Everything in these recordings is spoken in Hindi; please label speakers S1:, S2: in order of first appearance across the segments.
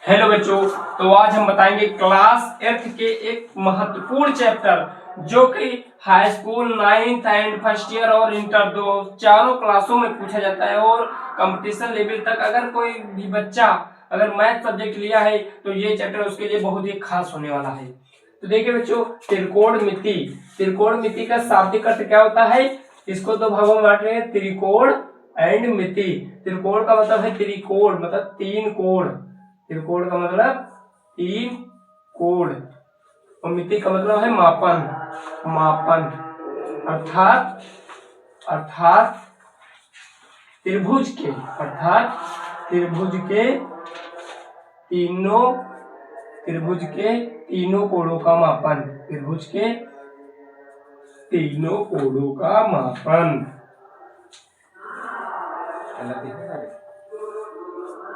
S1: हेलो बच्चों, तो आज हम बताएंगे क्लास 8 के एक महत्वपूर्ण चैप्टर जो कि high school 9th and first year और इंटर दो चारों क्लासों में पूछा जाता है। और कंपटीशन लेवल तक अगर कोई भी बच्चा अगर मैथ सब्जेक्ट लिया है तो ये चैप्टर उसके लिए बहुत ही खास होने वाला है। तो देखिए बच्चों, त्रिकोण मिति का शाब्दिक अर्थ क्या होता है? इसको दो भागों में बांट रहे हैं, त्रिकोण एंड मिति। त्रिकोण का मतलब है त्रिकोण मतलब तीन कोण, त्रिकोण का मतलब तीन कोण और मिति का मतलब है मापन अर्थात त्रिभुज के तीनों कोणों का मापन, त्रिभुज के तीनों कोणों का मापन,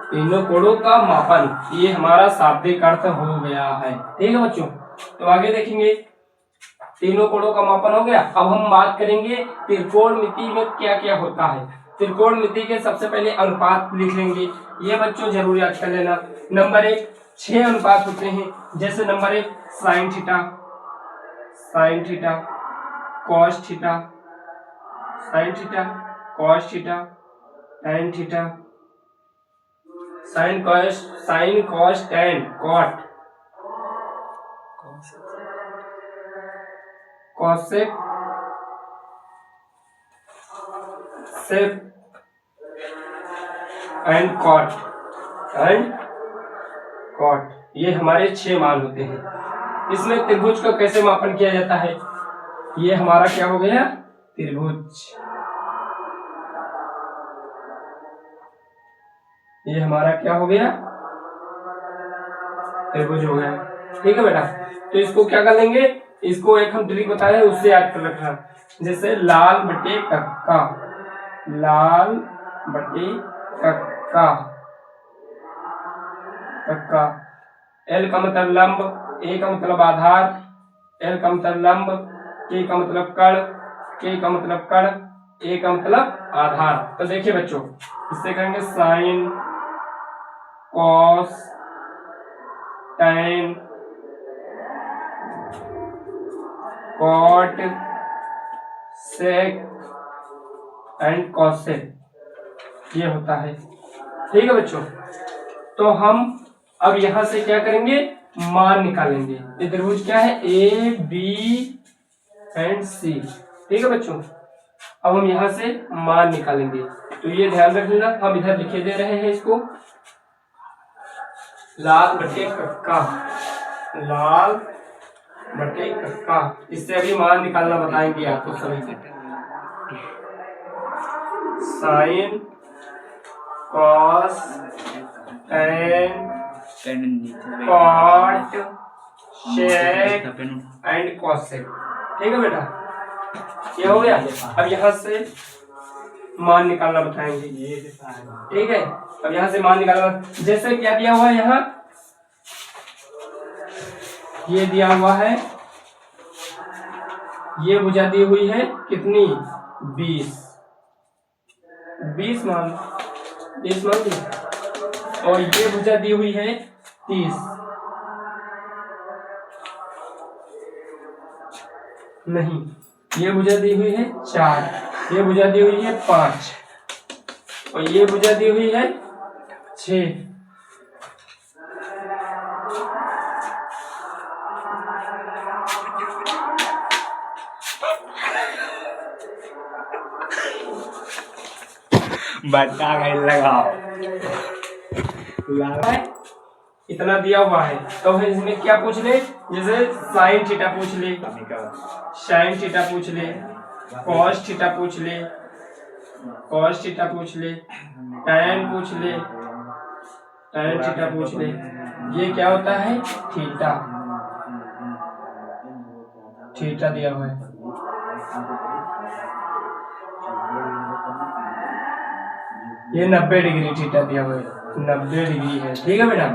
S1: तीनों कोणों का मापन, ये हमारा शाब्दिक अर्थ हो गया है। ठीक है बच्चों, तो आगे देखेंगे। तीनों कोणों का मापन हो गया। अब हम बात करेंगे त्रिकोणमिति में क्या क्या होता है। त्रिकोणमिति के सबसे पहले अनुपात लिख लेंगे, ये बच्चों जरूर याद कर लेना। नंबर 1 6 अनुपात होते हैं, जैसे number 1 sine theta cos theta, sine theta cos theta, tan theta, sine cos tan cot, cosec sec and cot, ये हमारे 6 मान होते हैं। इसमें त्रिभुज का कैसे मापन किया जाता है? ये हमारा क्या हो गया? त्रिभुज, ये हमारा क्या हो गया? त्रिभुज हो गया। ठीक है बेटा, तो इसको क्या कर लेंगे? इसको एक हम ट्रिक बताए उससे याद कर रखना, जैसे लाल बटे कक्का, एल का मतलब लंब, ए का मतलब आधार, एल का मतलब लंब, के का मतलब कण, के का मतलब कण, ए का मतलब आधार। तो देखिए बच्चों, इससे करेंगे sine cos tan cot sec and cosec, ये होता है। ठीक है बच्चों, तो हम अब यहां से क्या करेंगे? मान निकालेंगे। ये त्रिभुज क्या है? ए बी एंड सी। ठीक है बच्चों, अब हम यहां से मान निकालेंगे, तो ये ध्यान रख लेना। हम इधर लिखे दे रहे हैं इसको लाल बटे कक्का, इससे अभी मान निकालना बताएंगे आपको सभी को। Sine cos tan cot sec and cosec. ठीक है बेटा, ये हो गया। अब यहाँ से मान निकालना बताएंगे। ठीक है, अब यहाँ से मान निकालना, जैसे क्या दिया हुआ है यहाँ, ये दिया हुआ है, ये भुजा दी हुई है कितनी? 20 मान दी, और ये भुजा दी हुई है 30, नहीं, ये भुजा दी हुई है 4, ये भुजा दी हुई है 5 और ये भुजा दी हुई है 6।
S2: बट्टा लगाओ,
S1: इतना दिया हुआ है, तो इसमें क्या पूछ ले? जैसे साइन थीटा पूछ ले, कॉस थीटा पूछ ले, टैन थीटा पूछ ले। ये क्या होता है? थीटा दिया हुआ है। ये 90 डिग्री थीटा दिया हुआ है, 90 डिग्री है। ठीक है बेटा,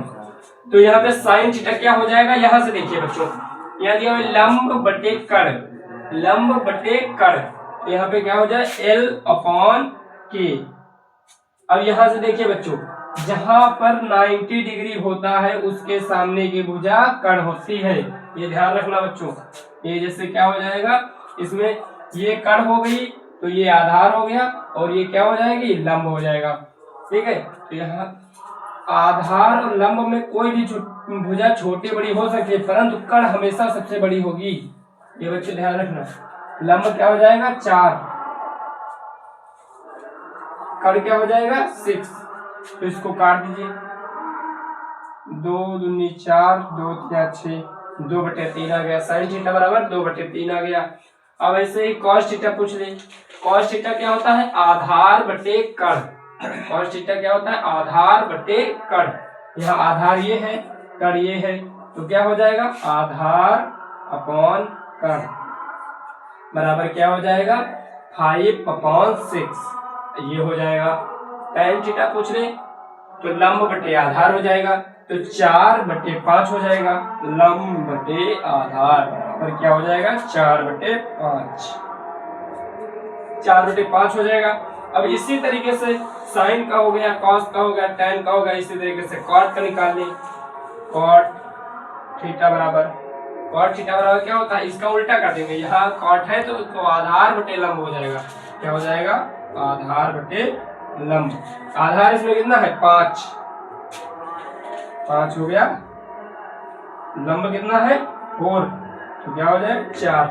S1: तो यहाँ पे साइन थीटा क्या हो जाएगा? यहाँ से देखिए बच्चों, यहाँ दिया हुआ लंब बटे कण, यहाँ पे क्या हो जाए? L/K। अब यहाँ से देखिए बच्चों, जहां पर 90 डिग्री होता है उसके सामने की भुजा कर्ण होती है। ये ध्यान रखना बच्चों। ये जैसे क्या हो जाएगा, इसमें ये कर्ण हो गई तो ये आधार हो गया और ये क्या हो जाएगी, लंब हो जाएगा। ठीक है, तो यहाँ आधार और लंब में कोई भी भुजा छोटी बड़ी हो सकती है, परंतु कर्ण हमेशा सबसे बड़ी होगी। ये बच्चे ध्यान रखना। लंब क्या हो जाएगा 4, कर्ण क्या हो जाएगा 6। तो इसको काट दीजिए, 2 दूनी 4, 2 3 6, 2/3 आ गया। साइन थीटा बराबर 2/3 आ गया। अब ऐसे ही कॉस थीटा पूछ ले। कॉस थीटा क्या होता है, आधार बटे कर्ण। कॉस थीटा क्या होता है, आधार बटे कर्ण। यहाँ आधार ये है, कर्ण ये है, तो क्या हो जाएगा, आधार अपॉन कर्ण बराबर क्या हो जाएगा, 5/6 ये हो जाएगा। tan थीटा पूछ ले तो लंब बटे आधार हो जाएगा, तो 4/5 हो जाएगा। लंब बटे आधार बराबर क्या हो जाएगा, 4/5। 4/5 हो जाएगा। अब इसी तरीके से साइन का हो गया, कॉस का हो गया, tan का हो गया, इसी तरीके से कॉट का निकाल लें। कॉट थीटा बराबर क्या होता है, इसका उल्टा कर देंगे। यहाँ कॉट है तो आधार बटे लंब हो जाएगा। क्या हो जाएगा, आधार बटे लंब। आधार इसमें कितना है, 5 हो गया। लंब कितना है 4, तो क्या हो जाएगा 4।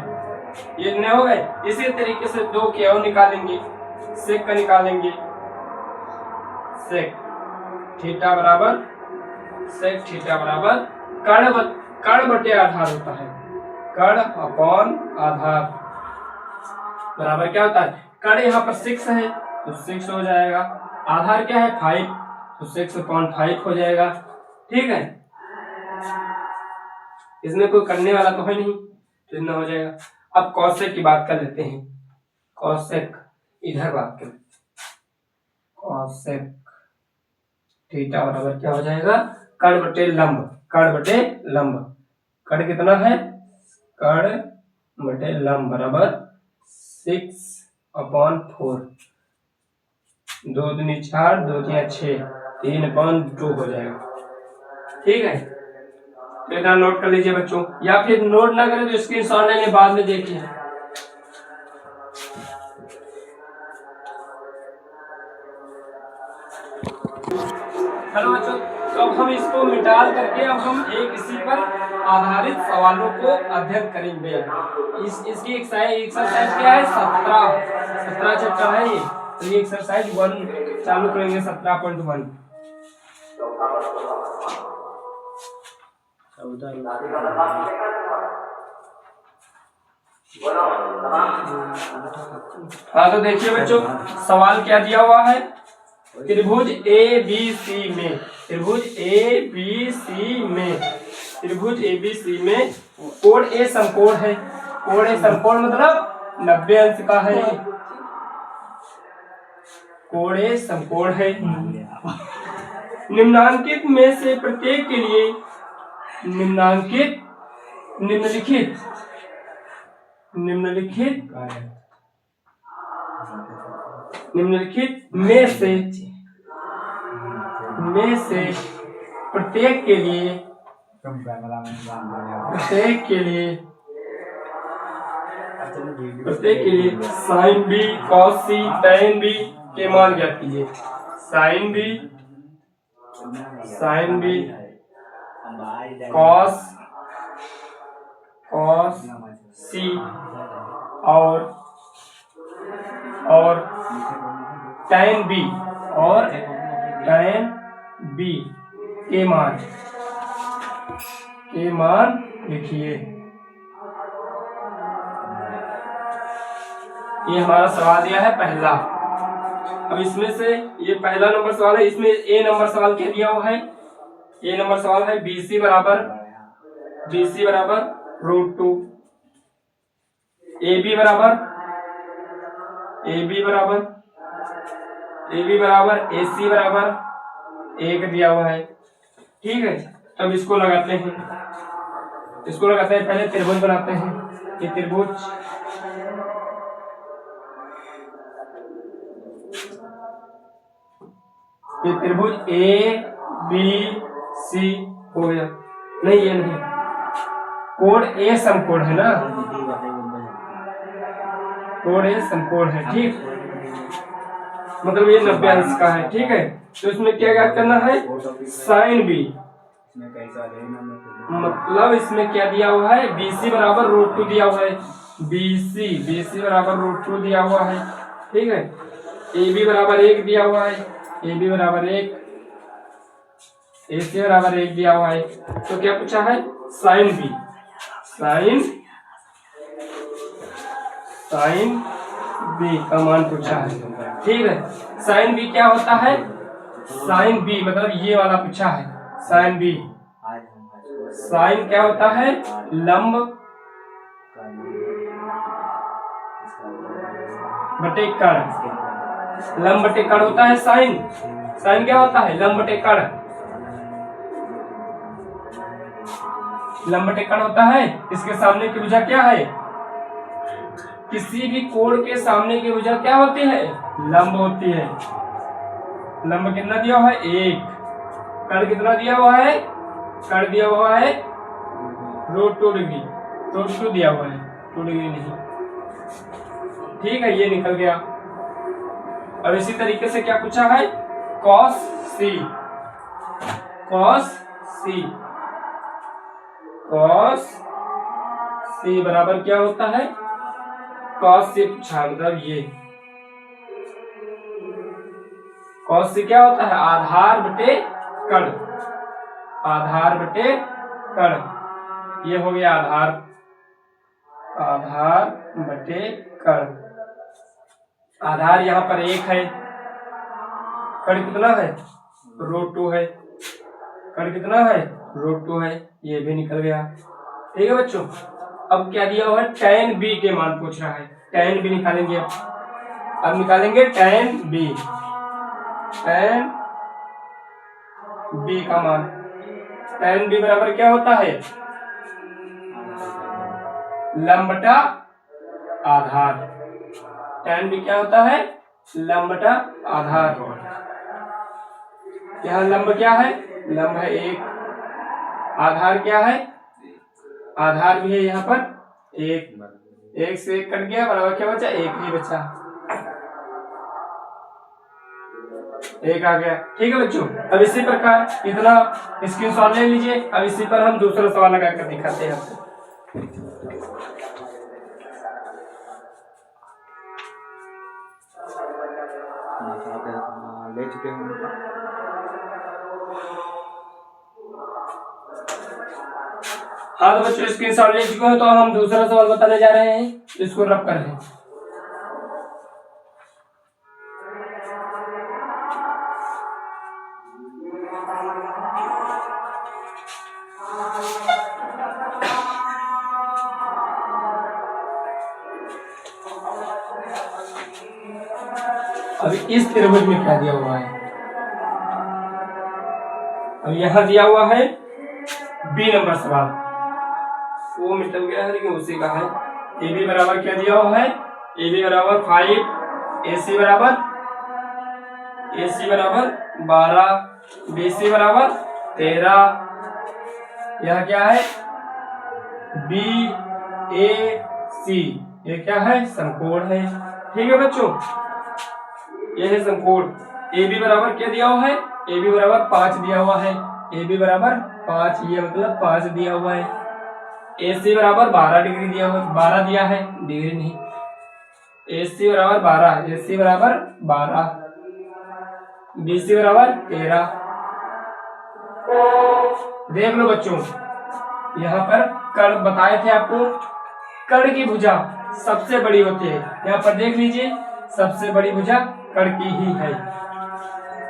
S1: ये इतने हो गए। इसी तरीके से 2 के और निकालेंगे, सेक का निकालेंगे। सेक थीटा बराबर कर्ण बटे आधार होता है। कर्ण अपॉन आधार बराबर क्या होता है, कर्ण यहाँ पर 6 है तो 6 हो जाएगा। आधार क्या है 5, तो 6/5 हो जाएगा। ठीक है, इसमें कोई करने वाला तो है नहीं, तो इतना हो जाएगा। अब कॉसेक की बात कर लेते हैं। कॉसेक इधर बात कर, कॉसेक थीटा बराबर क्या हो जाएगा, कर्ण बटे लंब। कर्ण कितना है, कर्ण बटे लंब बराबर 6/4। 2 दूनी 4, 2 3 6, 3/2 हो जाएगा। ठीक है, तो इतना नोट कर लीजिए बच्चों, या फिर नोट ना करें तो स्क्रीनशॉट ले लें, बाद में देखिए। हेलो बच्चों, तो अब हम इसको मिटाल करके अब हम एक इसी पर आधारित सवालों को अध्ययन करेंगे। इसकी एक्सरसाइज क्या है, 17 चैप्टर है ये, तो ये एक्सरसाइज 1 चालू करेंगे, 17.1। हाँ, तो देखिए बच्चों, सवाल क्या दिया हुआ है, त्रिभुज ABC में कोण A समकोण है। कोण A समकोण मतलब 90 अंश का है। कोण A समकोण है। निम्नलिखित में से प्रत्येक के लिए निम्नलिखित में से प्रत्येक के लिए sine B cos C tan B के मान ज्ञात कीजिए। साइन B cos C और tan B के मान लिखिए। ये हमारा सवाल दिया है पहला। अब इसमें से ये पहला नंबर सवाल है, इसमें A नंबर सवाल क्या दिया हुआ है, A नंबर सवाल है BC बराबर √2, AB बराबर AC बराबर 1 दिया हुआ है। ठीक है, अब इसको लगाते हैं, पहले त्रिभुज बनाते हैं। ये त्रिभुज ये त्रिभुज ए बी सी हो गया। नहीं ये नहीं, कोण ए समकोण है ना, कोण ए समकोण है, ठीक। मतलब ये 90 अंश का है, ठीक है। तो इसमें क्या ज्ञात करना है, साइन बी। मतलब इसमें क्या दिया हुआ है, BC बराबर √2 दिया हुआ है, BC बराबर √2 दिया हुआ है, ठीक है। AB बराबर 1 दिया हुआ है, AB बराबर 1, AC बराबर 1 दिया हुआ है। तो क्या पूछा है, साइन बी का मान पूछा है, ठीक है। साइन बी क्या होता है, साइन बी मतलब ये वाला पूछा है, साइन बी। साइन क्या होता है, लंब बटे कर्ण, लंब बटे कर्ण होता है साइन। साइन क्या होता है, लंब बटे कर्ण, लंब बटे कर्ण होता है। इसके सामने की भुजा क्या है, किसी भी कोण के सामने की भुजा क्या होती है, लंब होती है। लंब कितना दिया हुआ है, 1। कर्ण कितना दिया हुआ है, कर्ण दिया हुआ है √2 डिग्री, √2 दिया हुआ है, 2 डिग्री नहीं, ठीक है। ये निकल गया। अब इसी तरीके से क्या पूछा है, cos C बराबर क्या होता है, cos C पूछा, मतलब ये cos C क्या होता है, आधार बटे कर्ण, आधार बटे कर्ण। ये हो गया आधार बटे कर्ण। आधार यहाँ पर 1 है, कर्ण कितना है, √2 है, कर्ण कितना है, √2 है, ये भी निकल गया, ठीक है बच्चों। अब क्या दिया हुआ है, tan B के मान पूछ रहा है, tan B निकालेंगे। अब निकालेंगे tan B का मान। tan B बराबर क्या होता है, लंब बटा आधार। tan B क्या होता है, लंब बटा आधार। यहाँ लंब क्या है, लंब है 1, आधार क्या है, आधार भी है यहाँ पर 1 से 1 कट गया, बराबर क्या बचा, 1 ही बचा, 1 आ गया, ठीक है बच्चों। अब इसी प्रकार इतना स्क्रीनशॉट ले लीजिए। अब इसी पर हम दूसरा सवाल लगा कर दिखाते हैं आपको।
S2: ले चुके हैं।
S1: हाँ तो बच्चों स्क्रीनशॉट ले चुके हो, तो हम दूसरा सवाल बताने जा रहे हैं, इसको रब कर लें। अभी इस त्रिभुज में क्या दिया हुआ है, अब यहाँ दिया हुआ है बी नंबर सवाल, वो मिटल गया है लेकिन उसी का है। ए बी बराबर क्या दिया हुआ है, ए बी बराबर 5, ए सी बराबर 12, बी सी बराबर 13। यह क्या है, बी ए सी, ये क्या है, समकोण है, ठीक है बच्चों। ये है समकोण। ए बी बराबर क्या दिया हुआ है, ए बी बराबर 5 दिया हुआ है, ए बी बराबर 5, ये मतलब 5 दिया हुआ है। ए सी बराबर 12 डिग्री दिया हुआ, 12 दिया है, डिग्री नहीं। ए सी बराबर 12, ए सी बराबर 12, बी सी बराबर 13। देख लो बच्चों, यहाँ पर कर्ण बताए थे आपको, कर्ण की भुजा सबसे बड़ी होती है। यहाँ पर देख लीजिए, सबसे बड़ी भुजा कर्ण की ही है।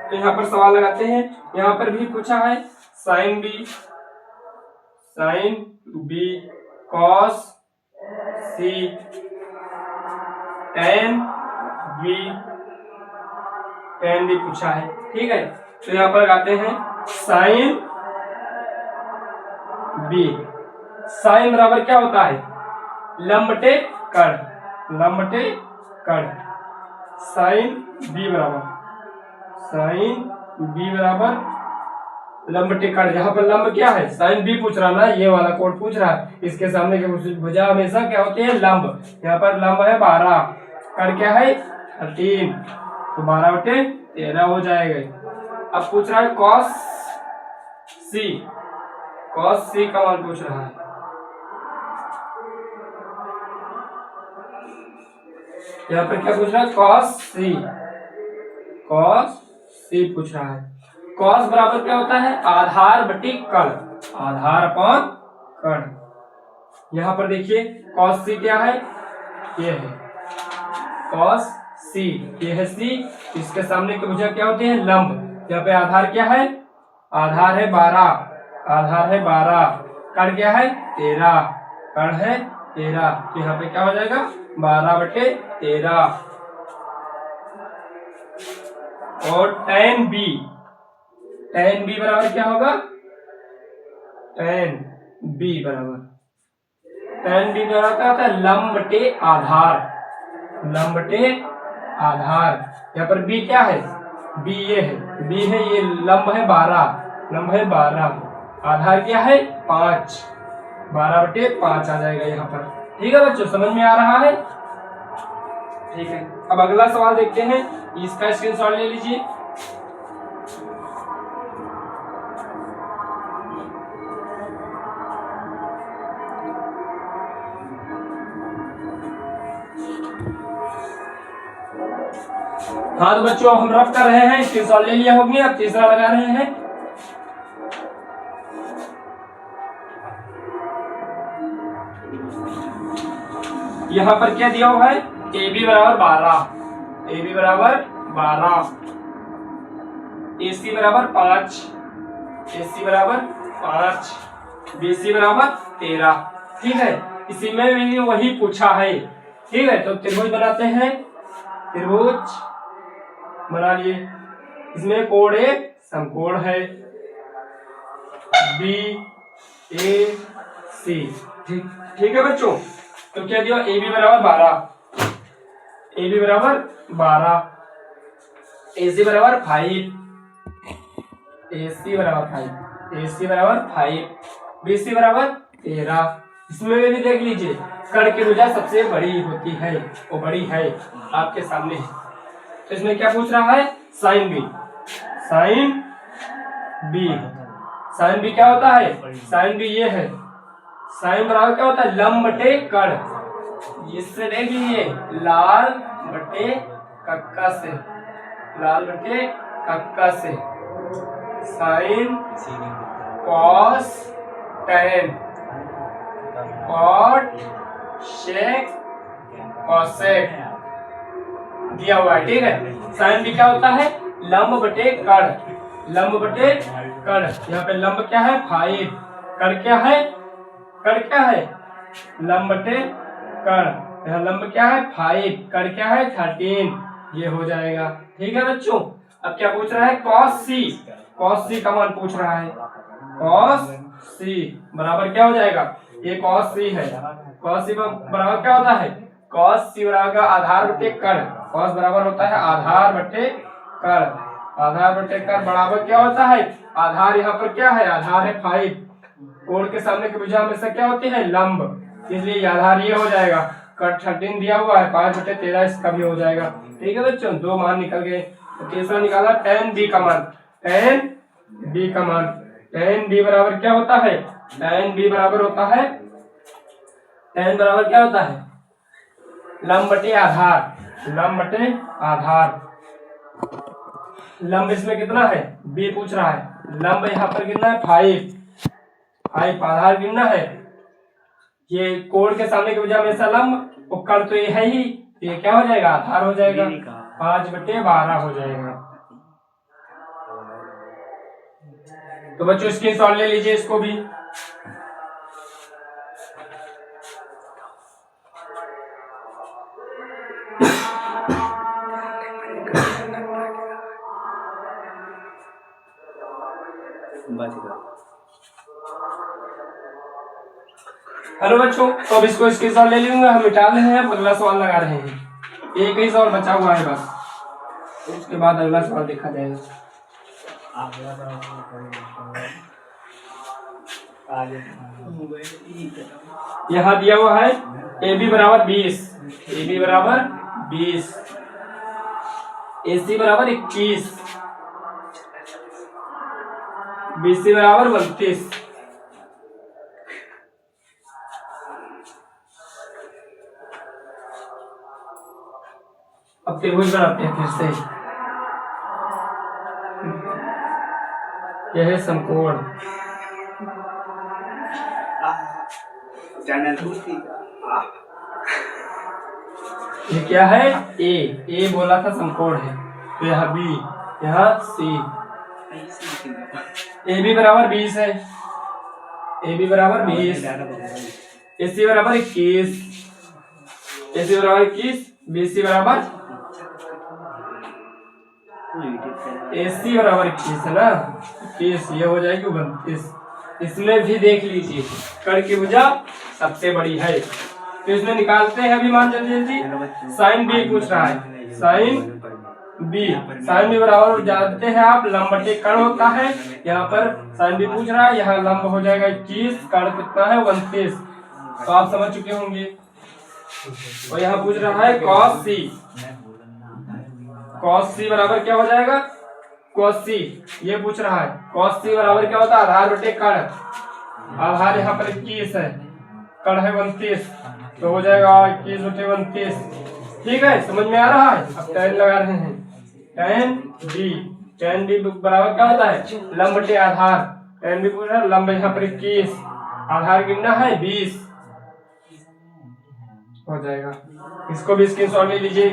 S1: तो यहाँ पर सवाल लगाते हैं। यहाँ पर भी पूछा है साइन बी कॉस सी टेन बी पूछा है, ठीक है। तो यहाँ पर लगाते हैं साइन बी। साइन बराबर क्या होता है, लंब बटे कर्ण। साइन बी बी बराबर लंब बटे कर्ण। यहाँ पर लंब क्या है, साइन बी पूछ रहा ना, ये वाला कोड पूछ रहा है। इसके सामने की भुजा हमेशा क्या होती है, लंब। यहाँ पर लंब है 12, कर्ण क्या है 13, तो 12/13 हो जाएगा। अब पूछ रहा है कॉस सी, कॉस सी का मान पूछ रहा है। यहाँ पर क्या पूछ रहा है, कॉस सी, कॉस सी पूछ रहा है। कॉस बराबर क्या होता है, आधार बटी कर्ण, आधार अपॉन कर्ण। यहाँ पर देखिए कॉस सी क्या है, ये है कॉस सी, ये है सी। इसके सामने की भुजा क्या होती है, लंब। यहाँ पे आधार क्या है, आधार है 12, आधार है 12, कर्ण क्या है 13, कर्ण है 13, तो यहाँ पे क्या हो जाएगा 12/13। और tan b, tan b बराबर क्या होगा, tan b बराबर, tan b बराबर क्या होता है, लंब बटे आधार, लंब बटे आधार। यहाँ पर b क्या है, b ये है, b है ये लंब है 12, लंब है 12, आधार क्या है 5, 12/5 आ जाएगा यहाँ पर। ठीक है बच्चों, समझ में आ रहा है। ठीक है, अब अगला सवाल देखते हैं, इसका स्क्रीनशॉट ले लीजिए। हाँ तो बच्चों हम रफ कर रहे हैं, स्क्रीनशॉट ले लिया होगी, अब तीसरा लगा रहे हैं। यहाँ पर क्या दिया हुआ है, ए बी बराबर 12, ए बी बराबर 12, ए सी बराबर 5, ए सी बराबर 5, बी सी बराबर 13। ठीक है, इसी में भी वही पूछा है। ठीक है, तो त्रिभुज बनाते हैं, त्रिभुज बना लिए। इसमें कोण ए समकोण है, बी ए सी। ठीक है बच्चों, तो क्या दिया, ए बी बराबर 12, ए बी बराबर 12, ए सी बराबर 5, ए सी बराबर 5, ए सी बराबर 5, बी सी बराबर 13। इसमें भी देख लीजिए, कर्ण की भुजा सबसे बड़ी होती है, वो बड़ी है आपके सामने है। तो इसमें क्या पूछ रहा है, sine B, sine B, sine B क्या होता है, साइन बी ये है, साइन बराबर क्या होता है, लंब बटे कर्ण। इससे देख लीजिए, लाल बटे कक्का से, लाल बटे कक्का से, sine cos tan cot sec cosec दिया हुआ है। ठीक है, साइन भी क्या होता है, लंब बटे कर्ण, लंब बटे कर्ण। यहाँ पे लंब क्या है 5, कर्ण क्या है, कर्ण क्या है लंब बटे कर्ण। यहाँ लंब क्या है 5, कर्ण क्या है 13, ये हो जाएगा। ठीक है बच्चों, अब क्या पूछ रहा है, कॉस सी, कॉस सी का मान पूछ रहा है। कॉस सी बराबर क्या हो जाएगा, ये कॉस सी है, कॉस सी बराबर क्या होता है, कॉस सी बराबर आधार बटे कर्ण, कॉस बराबर होता है आधार बटे कर्ण, आधार बटे कर्ण बराबर क्या होता है, आधार यहाँ पर क्या है, आधार है 5, कोण के सामने की भुजा हमेशा क्या होती है, लंब, इसलिए आधार ये हो जाएगा। कर्ण 13 दिया हुआ है, 5/13 इसका भी हो जाएगा। ठीक है बच्चों, दो मान निकल गए। तो तीसरा निकाला tan b का मान, tan b का मान, tan b बराबर क्या होता है, tan b बराबर होता है, tan बराबर क्या होता है, लंब बटे आधार, लंब बटे आधार। लंब इसमें कितना है, b पूछ रहा है, लंब यहाँ पर कितना है 5, 5 आधार गिनना है। ये कोण के सामने की वजह हमेशा लंब, और कर्ण तो ये है ही, ये क्या हो जाएगा, आधार हो जाएगा, 5/12 हो जाएगा। तो बच्चों स्क्रीनशॉट ले लीजिए इसको भी। हेलो बच्चों, तो अब इसको स्क्रीनशॉट ले लूंगा, हम मिटा रहे हैं, अगला सवाल लगा रहे हैं। एक ही सवाल बचा हुआ है बस, तो उसके बाद अगला सवाल देखा जाएगा। यहाँ दिया हुआ है ए बी बराबर 20, ए बी बराबर 20, ए सी बराबर 21, बी सी बराबर 32। अब त्रिभुज बनाते हैं फिर से। यह है समकोण, ये क्या है ए बोला था समकोण है, तो यहाँ बी, यहाँ सी। ए बी बराबर 20 है, ए बी बराबर 20, ए सी बराबर 21, ए सी बराबर 21, बी सी बराबर ए सी बराबर 21 है ना, 21, ये हो जाएगी 32। इसमें भी देख लीजिए कण की भुजा सबसे बड़ी है, तो इसमें निकालते हैं अभी मान जल्दी जल्दी। साइन बी पूछ रहा है, साइन बी बराबर जानते हैं आप लंब बटे कण होता है। यहाँ पर साइन बी पूछ रहा है, यहाँ लंब हो जाएगा 21, कण कितना है 29, तो आप समझ चुके होंगे। और यहाँ पूछ रहा है कॉस सी, कॉस सी बराबर क्या हो जाएगा, कॉस सी ये पूछ रहा है। कॉस सी बराबर क्या होता है, आधार बटे कण, आधार यहाँ पर 21 है, कण है 29, तो हो जाएगा 21 बटे 29। ठीक है, समझ में आ रहा है। अब tan लगा रहे हैं, tan b बराबर क्या होता है, लंब बटे आधार। tan b पूछ रहा है, लंब यहाँ पर 21, आधार गिनना है 20, हो जाएगा। इसको भी स्क्रीनशॉट ले लीजिए।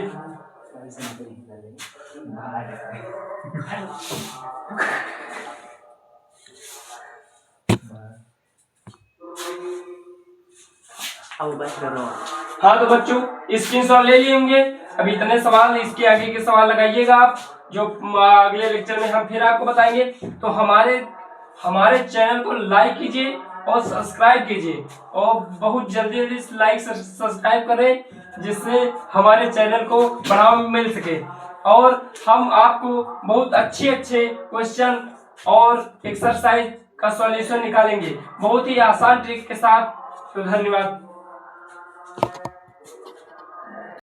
S1: हाँ तो बच्चों स्क्रीनशॉट ले लिए होंगे। अभी इतने सवाल, इसके आगे के सवाल लगाइएगा आप, जो अगले लेक्चर में हम फिर आपको बताएंगे। तो हमारे चैनल को लाइक कीजिए और सब्सक्राइब कीजिए, और बहुत जल्दी जल्दी लाइक सब्सक्राइब करें, जिससे हमारे चैनल को बढ़ावा मिल सके, और हम आपको बहुत अच्छे क्वेश्चन और एक्सरसाइज का सॉल्यूशन निकालेंगे बहुत ही आसान ट्रिक के साथ। तो धन्यवाद।